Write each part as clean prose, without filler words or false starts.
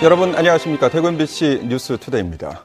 여러분 안녕하십니까. 대구 MBC 뉴스투데이입니다.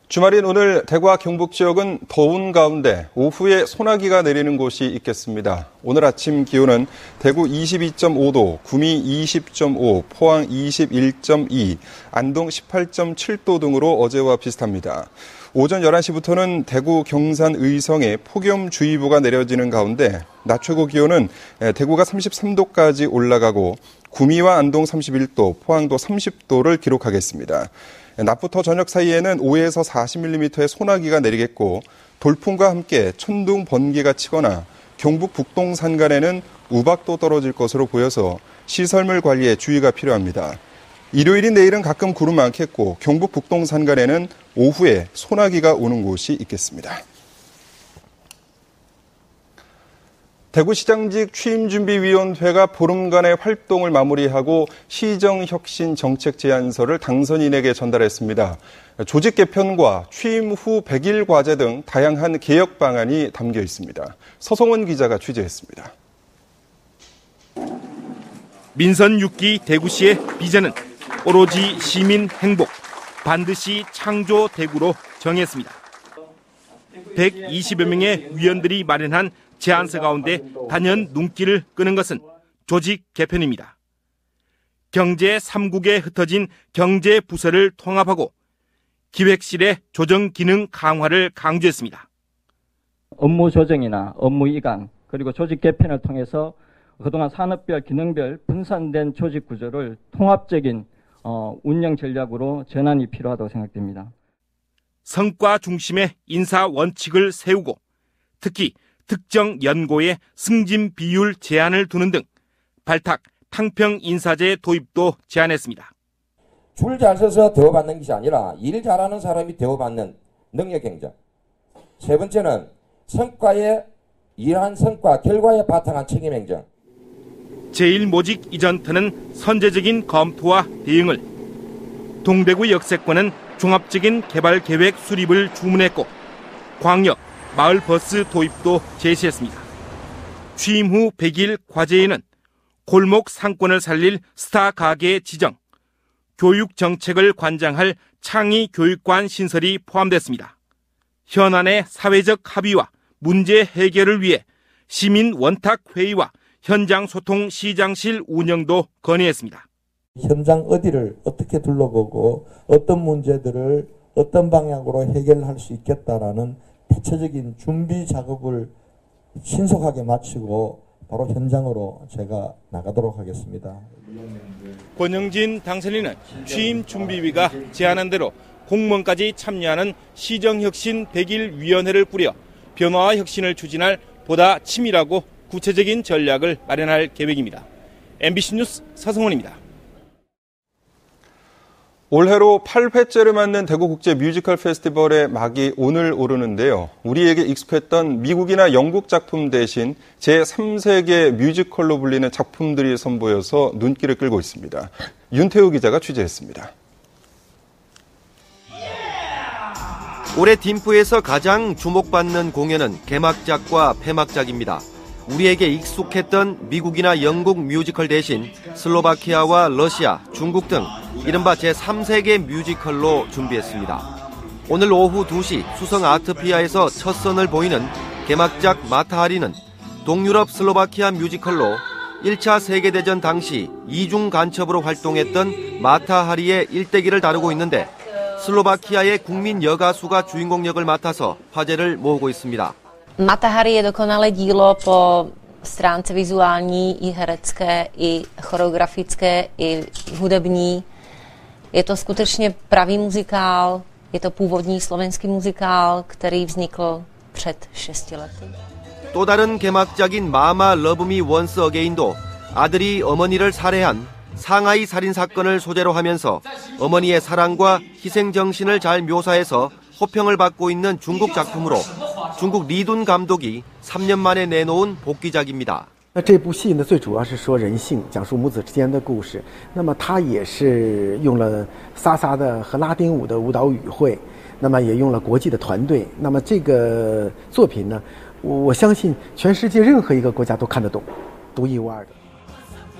주말인 오늘 대구와 경북 지역은 더운 가운데 오후에 소나기가 내리는 곳이 있겠습니다. 오늘 아침 기온은 대구 22.5도, 구미 20.5, 포항 21.2, 안동 18.7도 등으로 어제와 비슷합니다. 오전 11시부터는 대구, 경산, 의성에 폭염주의보가 내려지는 가운데 낮 최고 기온은 대구가 33도까지 올라가고 구미와 안동 31도, 포항도 30도를 기록하겠습니다. 낮부터 저녁 사이에는 5에서 40mm의 소나기가 내리겠고 돌풍과 함께 천둥, 번개가 치거나 경북 북동 산간에는 우박도 떨어질 것으로 보여서 시설물 관리에 주의가 필요합니다. 일요일인 내일은 가끔 구름 많겠고 경북 북동 산간에는 오후에 소나기가 오는 곳이 있겠습니다. 대구시장직 취임준비위원회가 보름간의 활동을 마무리하고 시정혁신 정책 제안서를 당선인에게 전달했습니다. 조직 개편과 취임 후 100일 과제 등 다양한 개혁 방안이 담겨 있습니다. 서성원 기자가 취재했습니다. 민선 6기 대구시의 비전은 오로지 시민 행복, 반드시 창조 대구로 정했습니다. 120여 명의 위원들이 마련한 제안서 가운데 단연 눈길을 끄는 것은 조직 개편입니다. 경제 3국에 흩어진 경제 부서를 통합하고 기획실의 조정 기능 강화를 강조했습니다. 업무 조정이나 업무 이관 그리고 조직 개편을 통해서 그동안 산업별, 기능별 분산된 조직 구조를 통합적인 운영 전략으로 전환이 필요하다고 생각됩니다. 성과 중심의 인사 원칙을 세우고 특히 특정 연고의 승진 비율 제한을 두는 등 발탁, 탕평 인사제 도입도 제안했습니다. 줄 잘 서서 대우받는 것이 아니라 일 잘하는 사람이 대우받는 능력 경쟁. 세 번째는 성과에 일한 성과, 결과에 바탕한 책임 행정. 제1모직 이전부터는 선제적인 검토와 대응을, 동대구 역세권은 종합적인 개발 계획 수립을 주문했고 광역, 마을 버스 도입도 제시했습니다. 취임 후 100일 과제에는 골목 상권을 살릴 스타 가게 지정, 교육 정책을 관장할 창의 교육관 신설이 포함됐습니다. 현안의 사회적 합의와 문제 해결을 위해 시민 원탁 회의와 현장 소통 시장실 운영도 건의했습니다. 현장 어디를 어떻게 둘러보고 어떤 문제들을 어떤 방향으로 해결할 수 있겠다라는 대체적인 준비 작업을 신속하게 마치고 바로 현장으로 제가 나가도록 하겠습니다. 권영진 당선인은 취임 준비위가 제안한 대로 공무원까지 참여하는 시정혁신 100일 위원회를 꾸려 변화와 혁신을 추진할 보다 치밀하고 구체적인 전략을 마련할 계획입니다. MBC 뉴스 서성원입니다. 올해로 8회째를 맞는 대구 국제 뮤지컬 페스티벌의 막이 오늘 오르는데요. 우리에게 익숙했던 미국이나 영국 작품 대신 제3세계 뮤지컬로 불리는 작품들이 선보여서 눈길을 끌고 있습니다. 윤태우 기자가 취재했습니다. 올해 딤프에서 가장 주목받는 공연은 개막작과 폐막작입니다. 우리에게 익숙했던 미국이나 영국 뮤지컬 대신 슬로바키아와 러시아, 중국 등 이른바 제3세계 뮤지컬로 준비했습니다. 오늘 오후 2시 수성 아트피아에서 첫 선을 보이는 개막작 마타하리는 동유럽 슬로바키아 뮤지컬로 1차 세계대전 당시 이중 간첩으로 활동했던 마타하리의 일대기를 다루고 있는데 슬로바키아의 국민 여가수가 주인공 역을 맡아서 화제를 모으고 있습니다. Mata Hari je dokonalé dílo po stránce vizuální, i herecké, i choreografické, i hudební. Je to skutečně pravý muzikál, je to původní slovenský muzikál, který vznikl před 6 lety. 또 다른 개막작인 마마 러브미 원스 어게인도 아들이 어머니를 살해한 상하이 살인 사건을 소재로 하면서 어머니의 사랑과 희생 정신을 잘 묘사해서 호평을 받고 있는 중국 작품으로 중국 리둔 감독이 3년 만에 내놓은 복귀작입니다. 这部戏呢，最主要是说人性，讲述母子之间的故事。那么它也是用了萨萨的和拉丁舞的舞蹈语汇，那么也用了国际的团队。那么这个作品呢，我相信全世界任何一个国家都看得懂，独一无二的。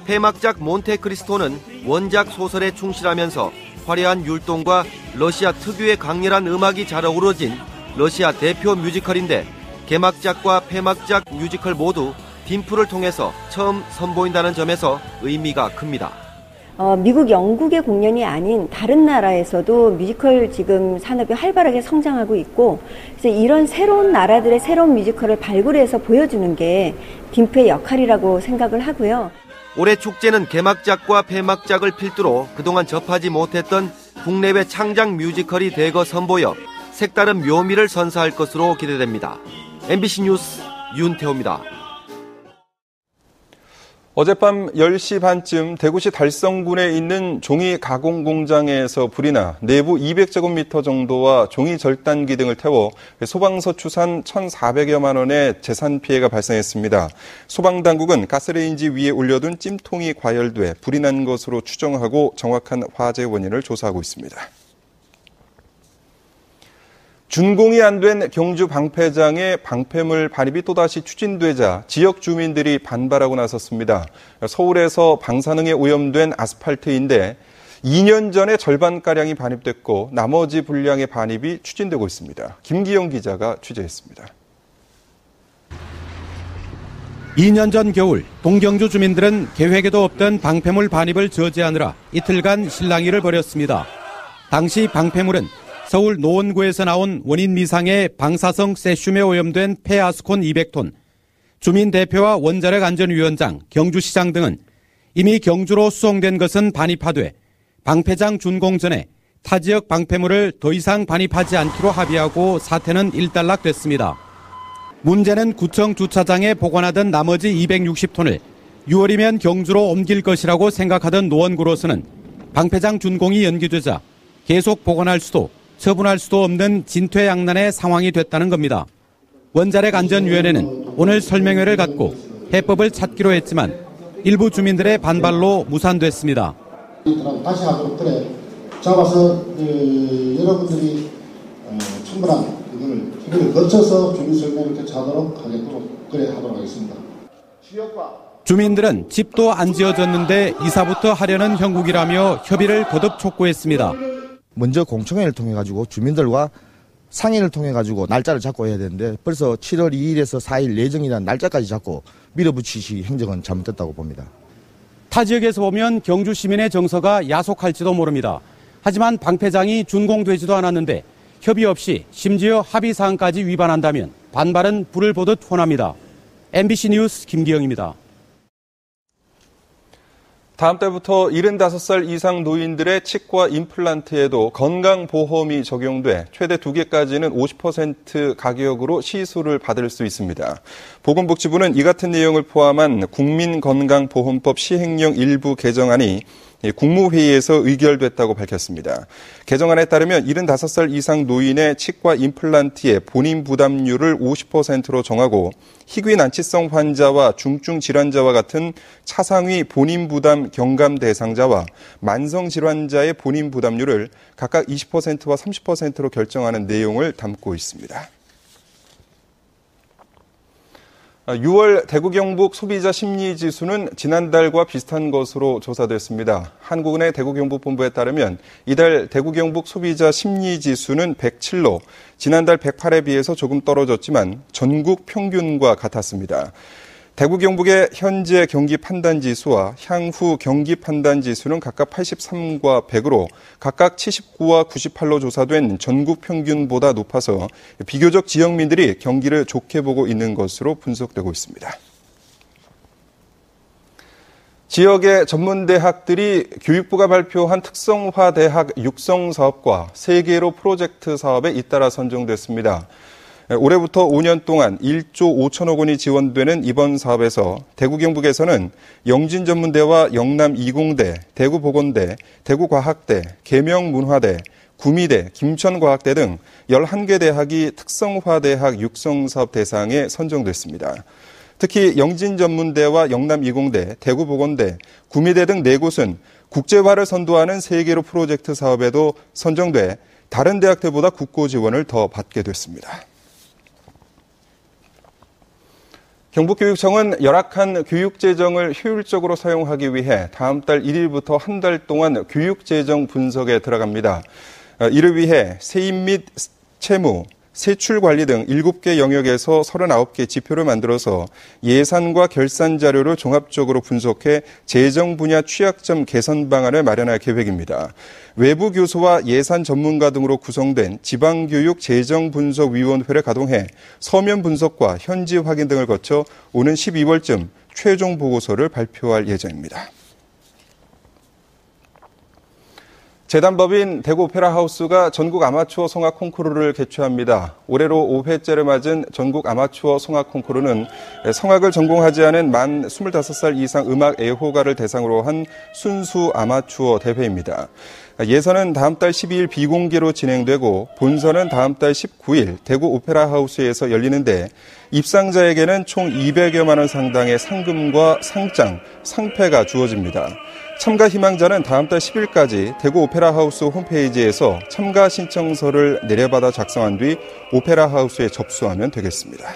폐막작 몬테크리스토는 원작 소설에 충실하면서 화려한 율동과 러시아 특유의 강렬한 음악이 잘 어우러진 러시아 대표 뮤지컬인데 개막작과 폐막작 뮤지컬 모두 딤프를 통해서 처음 선보인다는 점에서 의미가 큽니다. 미국, 영국의 공연이 아닌 다른 나라에서도 뮤지컬 지금 산업이 활발하게 성장하고 있고, 그래서 이런 새로운 나라들의 새로운 뮤지컬을 발굴해서 보여주는 게 딤프의 역할이라고 생각을 하고요. 올해 축제는 개막작과 폐막작을 필두로 그동안 접하지 못했던 국내외 창작 뮤지컬이 대거 선보여 색다른 묘미를 선사할 것으로 기대됩니다. MBC 뉴스 윤태호입니다. 어젯밤 10시 반쯤 대구시 달성군에 있는 종이 가공 공장에서 불이 나 내부 200제곱미터 정도와 종이 절단기 등을 태워 소방서 추산 1,400여만 원의 재산 피해가 발생했습니다. 소방당국은 가스레인지 위에 올려둔 찜통이 과열돼 불이 난 것으로 추정하고 정확한 화재 원인을 조사하고 있습니다. 준공이 안 된 경주 방패장에 방패물 반입이 또다시 추진되자 지역 주민들이 반발하고 나섰습니다. 서울에서 방사능에 오염된 아스팔트인데 2년 전에 절반가량이 반입됐고 나머지 분량의 반입이 추진되고 있습니다. 김기영 기자가 취재했습니다. 2년 전 겨울 동경주 주민들은 계획에도 없던 방패물 반입을 저지하느라 이틀간 실랑이를 벌였습니다. 당시 방패물은 서울 노원구에서 나온 원인 미상의 방사성 세슘에 오염된 폐아스콘 200톤, 주민대표와 원자력안전위원장, 경주시장 등은 이미 경주로 수송된 것은 반입하되 방패장 준공 전에 타 지역 방패물을 더 이상 반입하지 않기로 합의하고 사태는 일단락됐습니다. 문제는 구청 주차장에 보관하던 나머지 260톤을 6월이면 경주로 옮길 것이라고 생각하던 노원구로서는 방패장 준공이 연기되자 계속 보관할 수도 처분할 수도 없는 진퇴양난의 상황이 됐다는 겁니다. 원자력안전위원회는 오늘 설명회를 갖고 해법을 찾기로 했지만 일부 주민들의 반발로 무산됐습니다. 다시 하도록 그래 잡아서 여러분들이 충분한 이걸 거쳐서 주민 설명을 개최하도록 하도록 그래 하도록 하겠습니다. 주민들은 집도 안 지어졌는데 이사부터 하려는 형국이라며 협의를 거듭 촉구했습니다. 먼저 공청회를 통해 가지고 주민들과 상의를 통해 가지고 날짜를 잡고 해야 되는데 벌써 7월 2일에서 4일 예정이라는 날짜까지 잡고 밀어붙이시 행정은 잘못됐다고 봅니다. 타 지역에서 보면 경주 시민의 정서가 야속할지도 모릅니다. 하지만 방패장이 준공되지도 않았는데 협의 없이 심지어 합의 사항까지 위반한다면 반발은 불을 보듯 훤합니다. MBC 뉴스 김기영입니다. 다음 달부터 75살 이상 노인들의 치과 임플란트에도 건강보험이 적용돼 최대 2개까지는 50% 가격으로 시술을 받을 수 있습니다. 보건복지부는 이 같은 내용을 포함한 국민건강보험법 시행령 일부 개정안이 국무회의에서 의결됐다고 밝혔습니다. 개정안에 따르면 75살 이상 노인의 치과 임플란트의 본인 부담률을 50%로 정하고 희귀 난치성 환자와 중증 질환자와 같은 차상위 본인 부담 경감 대상자와 만성 질환자의 본인 부담률을 각각 20%와 30%로 결정하는 내용을 담고 있습니다. 6월 대구 경북 소비자 심리지수는 지난달과 비슷한 것으로 조사됐습니다. 한국은행 대구 경북본부에 따르면 이달 대구 경북 소비자 심리지수는 107로 지난달 108에 비해서 조금 떨어졌지만 전국 평균과 같았습니다. 대구 경북의 현재 경기 판단 지수와 향후 경기 판단 지수는 각각 83과 100으로 각각 79와 98로 조사된 전국 평균보다 높아서 비교적 지역민들이 경기를 좋게 보고 있는 것으로 분석되고 있습니다. 지역의 전문대학들이 교육부가 발표한 특성화 대학 육성 사업과 3개로 프로젝트 사업에 잇따라 선정됐습니다. 올해부터 5년 동안 1조 5천억 원이 지원되는 이번 사업에서 대구 경북에서는 영진전문대와 영남이공대, 대구보건대, 대구과학대, 계명문화대, 구미대, 김천과학대 등 11개 대학이 특성화대학 육성사업 대상에 선정됐습니다. 특히 영진전문대와 영남이공대, 대구보건대, 구미대 등 4곳은 국제화를 선도하는 3개로 프로젝트 사업에도 선정돼 다른 대학들보다 국고 지원을 더 받게 됐습니다. 경북교육청은 열악한 교육재정을 효율적으로 사용하기 위해 다음 달 1일부터 한 달 동안 교육재정 분석에 들어갑니다. 이를 위해 세입 및 채무, 세출관리 등 7개 영역에서 39개 지표를 만들어서 예산과 결산 자료를 종합적으로 분석해 재정 분야 취약점 개선 방안을 마련할 계획입니다. 외부 교수와 예산 전문가 등으로 구성된 지방교육 재정분석위원회를 가동해 서면 분석과 현지 확인 등을 거쳐 오는 12월쯤 최종 보고서를 발표할 예정입니다. 재단법인 대구 오페라 하우스가 전국 아마추어 성악 콩쿠르를 개최합니다. 올해로 5회째를 맞은 전국 아마추어 성악 콩쿠르는 성악을 전공하지 않은 만 25살 이상 음악 애호가를 대상으로 한 순수 아마추어 대회입니다. 예선은 다음 달 12일 비공개로 진행되고 본선은 다음 달 19일 대구 오페라 하우스에서 열리는데 입상자에게는 총 200여만 원 상당의 상금과 상장, 상패가 주어집니다. 참가 희망자는 다음 달 10일까지 대구 오페라 하우스 홈페이지에서 참가 신청서를 내려받아 작성한 뒤 오페라 하우스에 접수하면 되겠습니다.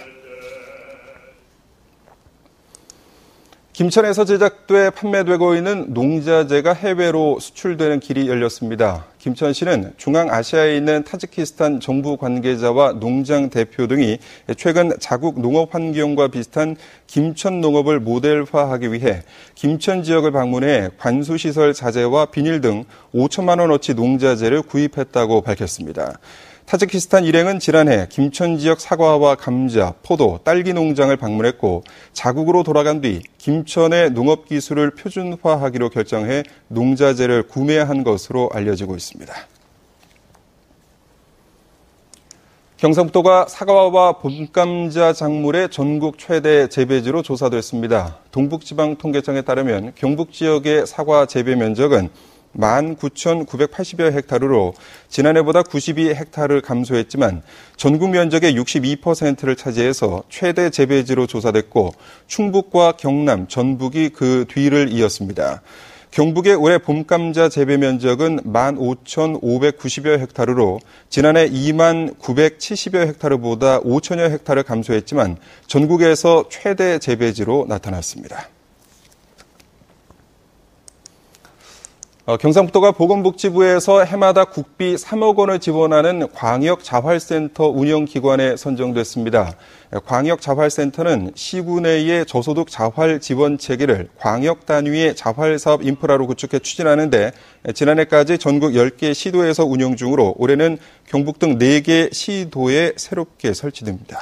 김천에서 제작돼 판매되고 있는 농자재가 해외로 수출되는 길이 열렸습니다. 김천시는 중앙아시아에 있는 타지키스탄 정부 관계자와 농장 대표 등이 최근 자국 농업 환경과 비슷한 김천 농업을 모델화하기 위해 김천 지역을 방문해 관수시설 자재와 비닐 등 5천만 원어치 농자재를 구입했다고 밝혔습니다. 타지키스탄 일행은 지난해 김천 지역 사과와 감자, 포도, 딸기 농장을 방문했고 자국으로 돌아간 뒤 김천의 농업 기술을 표준화하기로 결정해 농자재를 구매한 것으로 알려지고 있습니다. 경상북도가 사과와 봄감자 작물의 전국 최대 재배지로 조사됐습니다. 동북지방통계청에 따르면 경북 지역의 사과 재배 면적은 19,980여 헥타르로 지난해보다 92헥타르 감소했지만 전국 면적의 62%를 차지해서 최대 재배지로 조사됐고 충북과 경남, 전북이 그 뒤를 이었습니다. 경북의 올해 봄감자 재배 면적은 15,590여 헥타르로 지난해 29,970여 헥타르보다 5천여 헥타르 감소했지만 전국에서 최대 재배지로 나타났습니다. 경상북도가 보건복지부에서 해마다 국비 3억 원을 지원하는 광역자활센터 운영기관에 선정됐습니다. 광역자활센터는 시구 내의 저소득 자활 지원 체계를 광역 단위의 자활사업 인프라로 구축해 추진하는데 지난해까지 전국 10개 시도에서 운영 중으로 올해는 경북 등 4개 시도에 새롭게 설치됩니다.